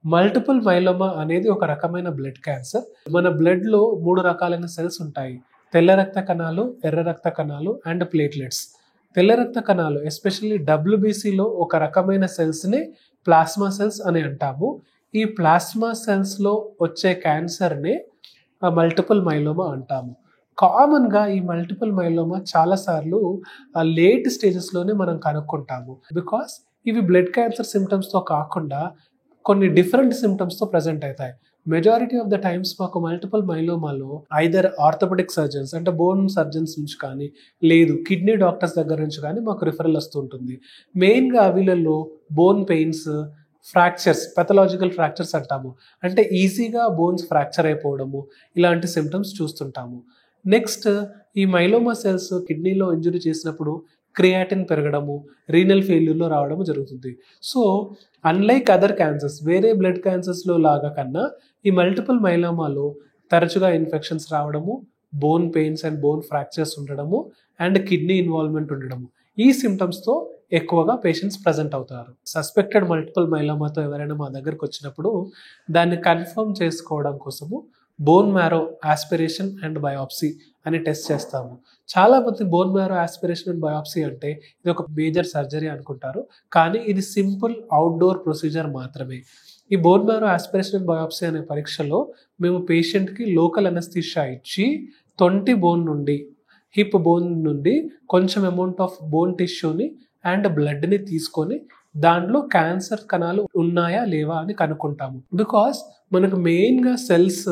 Multiple myeloma అనేది ఒక రకమైన బ్లడ్ క్యాన్సర్. మన బ్లడ్‌లో 3 రకాలైన సెల్స్ ఉంటాయి. తెల్ల రక్త కణాలు, ఎర్ర రక్త కణాలు అండ్ ప్లేట్లెట్స్. తెల్ల రక్త కణాలు ఎస్పెషల్లీ డబ్ల్యూబీసీలో ఒక రకమైన సెల్స్‌ని ప్లాస్మా సెల్స్ అని అంటాము. ఈ ప్లాస్మా సెల్స్‌లో వచ్చే క్యాన్సర్‌ని మల్టిపుల్ మైలోమా అంటాము. కామన్‌గా ఈ మల్టిపుల్ మైలోమా చాలా సార్లు లేట్ స్టేజెస్‌లోనే మనం కనుక్కుంటాము. బికాస్ ఇవి బ్లడ్ క్యాన్సర్ సింప్టమ్స్‌తో కాకుండా కొన్ని డిఫరెంట్ సింప్టమ్స్‌తో ప్రెజెంట్ అయితాయి. మెజారిటీ ఆఫ్ ద టైమ్స్ మాకు మల్టిపుల్ మైలోమాలో ఐదర్ ఆర్థోపెడిక్ సర్జన్స్ అంటే బోన్ సర్జన్స్ నుంచి కానీ, లేదు కిడ్నీ డాక్టర్స్ దగ్గర నుంచి కానీ మాకు రిఫరల్ వస్తూ ఉంటుంది. మెయిన్‌గా వీళ్ళలో bone pains, fractures, pathological fractures అంటాము. అంటే ఈజీగా బోన్స్ ఫ్రాక్చర్ అయిపోవడము, ఇలాంటి సింప్టమ్స్ చూస్తుంటాము. నెక్స్ట్ ఈ మైలోమా సెల్స్ కిడ్నీలో ఇంజురీ చేసినప్పుడు క్రియాటిన్ పెరగడము, రీనల్ ఫెయిల్యూర్‌లో రావడము జరుగుతుంది. సో, అన్‌లైక్ అదర్ క్యాన్సర్స్ వేరే బ్లడ్ క్యాన్సర్స్‌లో లాగా కన్నా ఈ మల్టిపుల్ మైలోమాలో తరచుగా ఇన్ఫెక్షన్స్ రావడము, bone pains and bone fractures ఉండడము అండ్ కిడ్నీ ఇన్వాల్వ్‌మెంట్ ఉండడము. ఈ సింప్టమ్స్‌తో ఎక్కువగా పేషెంట్స్ ప్రెజెంట్ అవుతారు. సస్పెక్టెడ్ మల్టిపుల్ మైలోమాతో ఎవరైనా మా దగ్గరికి వచ్చినప్పుడు దాన్ని కన్ఫర్మ్ చేసుకోవడం కోసము bone marrow aspiration and biopsy అని టెస్ట్ చేస్తాము. చాలామంది bone marrow aspiration and biopsy అంటే ఇది ఒక మేజర్ సర్జరీ అనుకుంటారు. కానీ ఇది సింపుల్ అవుట్‌డోర్ ప్రొసీజర్ మాత్రమే. ఈ bone marrow aspiration and biopsy అనే పరీక్షలో మేము పేషెంట్‌కి లోకల్ అనస్థీషియా ఇచ్చి తొంటి బోన్ నుండి, హిప్ బోన్ నుండి కొంచెం అమౌంట్ ఆఫ్ బోన్ టిష్యూని అండ్ బ్లడ్‌ని తీసుకొని దాంట్లో క్యాన్సర్ కణాలు ఉన్నాయా లేవా అని కనుక్కుంటాము. బికాస్ మనకు మెయిన్‌గా సెల్స్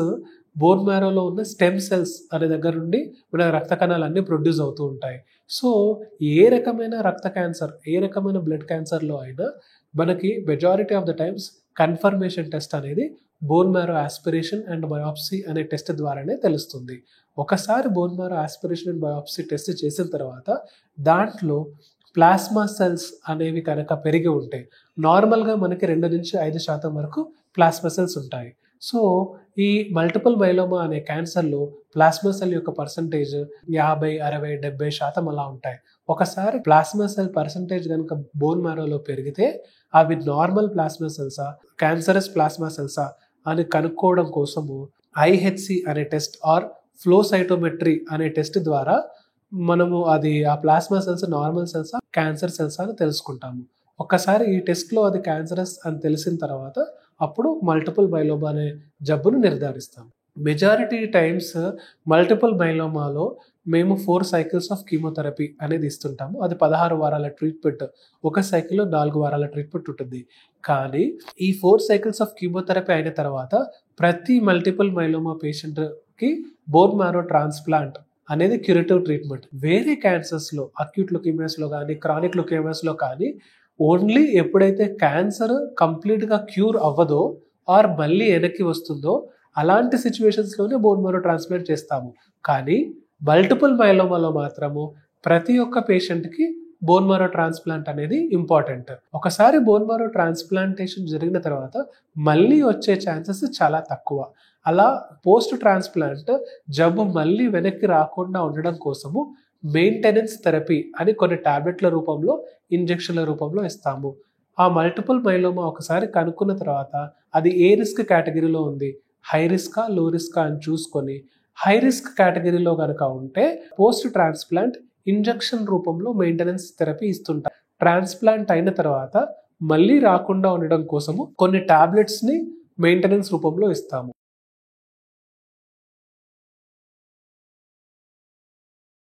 బోన్ మ్యారోలో ఉన్న స్టెమ్ సెల్స్ అనే దగ్గర నుండి మన రక్త కణాలు అన్నీ ప్రొడ్యూస్ అవుతూ ఉంటాయి. సో, ఏ రకమైన రక్త క్యాన్సర్, ఏ రకమైన బ్లడ్ క్యాన్సర్‌లో అయినా మనకి majority of the times confirmation test అనేది bone marrow aspiration and biopsy అనే టెస్ట్ ద్వారానే తెలుస్తుంది. ఒకసారి bone marrow aspiration and biopsy test చేసిన తర్వాత దాంట్లో ప్లాస్మా సెల్స్ అనేవి కనుక పెరిగి ఉంటే నార్మల్‌గా మనకి 2-5% వరకు ప్లాస్మా సెల్స్ ఉంటాయి. సో, ఈ మల్టిపుల్ మైలోమా అనే క్యాన్సర్‌లో ప్లాస్మా సెల్ యొక్క పర్సెంటేజ్ 50, 60, 70% అలా ఉంటాయి. ఒకసారి ప్లాస్మా సెల్ పర్సెంటేజ్ గనుక బోన్ మ్యారోలో పెరిగితే అవి నార్మల్ ప్లాస్మా సెల్సా, క్యాన్సరస్ ప్లాస్మా సెల్సా అని కనుక్కోవడం కోసము ఐహెచ్‌సి అనే టెస్ట్ ఆర్ ఫ్లో సైటోమెట్రీ అనే టెస్ట్ ద్వారా మనము అది ఆ ప్లాస్మా సెల్స్ నార్మల్ సెల్సా, క్యాన్సర్ సెల్సా అని తెలుసుకుంటాము. ఒక్కసారి ఈ టెస్ట్‌లో అది క్యాన్సరస్ అని తెలిసిన తర్వాత అప్పుడు మల్టిపుల్ మైలోమా అనే జబ్బును నిర్ధారిస్తాం. మెజారిటీ టైమ్స్ మల్టిపుల్ మైలోమాలో మేము 4 సైకిల్స్ ఆఫ్ కీమోథెరపీ అనేది ఇస్తుంటాము. అది 16 వారాల ట్రీట్మెంట్. ఒక సైకిల్‌లో 4 వారాల ట్రీట్మెంట్ ఉంటుంది. కానీ ఈ 4 సైకిల్స్ ఆఫ్ కీమోథెరపీ అయిన తర్వాత ప్రతి మల్టిపుల్ మైలోమా పేషెంట్‌కి బోన్ మ్యారో ట్రాన్స్‌ప్లాంట్ అనేది క్యూరేటివ్ ట్రీట్మెంట్. వేరే క్యాన్సర్స్‌లో అక్యూట్ లుకేమియాస్‌లో గానీ, క్రానిక్ లుకేమియాస్‌లో కానీ ఓన్లీ ఎప్పుడైతే క్యాన్సర్ కంప్లీట్‌గా క్యూర్ అవ్వదో ఆర్ మళ్ళీ వెనక్కి వస్తుందో అలాంటి సిట్యుయేషన్స్‌లోనే బోన్ మ్యారో ట్రాన్స్‌ప్లాంట్ చేస్తాము. కానీ మల్టిపుల్ మైలోమాలో మాత్రము ప్రతి ఒక్క పేషెంట్‌కి బోన్ మ్యారో ట్రాన్స్‌ప్లాంట్ అనేది ఇంపార్టెంట్. ఒకసారి బోన్ మ్యారో ట్రాన్స్‌ప్లాంటేషన్ జరిగిన తర్వాత మళ్ళీ వచ్చే ఛాన్సెస్ చాలా తక్కువ. అలా పోస్ట్ ట్రాన్స్‌ప్లాంట్ జబ్బు మళ్ళీ వెనక్కి రాకుండా ఉండడం కోసము మెయింటెనెన్స్ థెరపీ అని కొన్ని టాబ్లెట్ల రూపంలో, ఇంజెక్షన్ల రూపంలో ఇస్తాము. ఆ మల్టిపుల్ మైలోమా ఒకసారి కనుక్కున్న తర్వాత అది ఏ రిస్క్ కేటగిరీలో ఉంది, హై రిస్కా, లో రిస్కా అని చూసుకొని హై రిస్క్ కేటగిరీలో గనక ఉంటే పోస్ట్ ట్రాన్స్‌ప్లాంట్ ఇంజెక్షన్ రూపంలో మెయింటెనెన్స్ థెరపీ ఇస్తుంటాం. ట్రాన్స్‌ప్లాంట్ అయిన తర్వాత మళ్ళీ రాకుండా ఉండడం కోసము కొన్ని టాబ్లెట్స్‌ని మెయింటెనెన్స్ రూపంలో ఇస్తాము.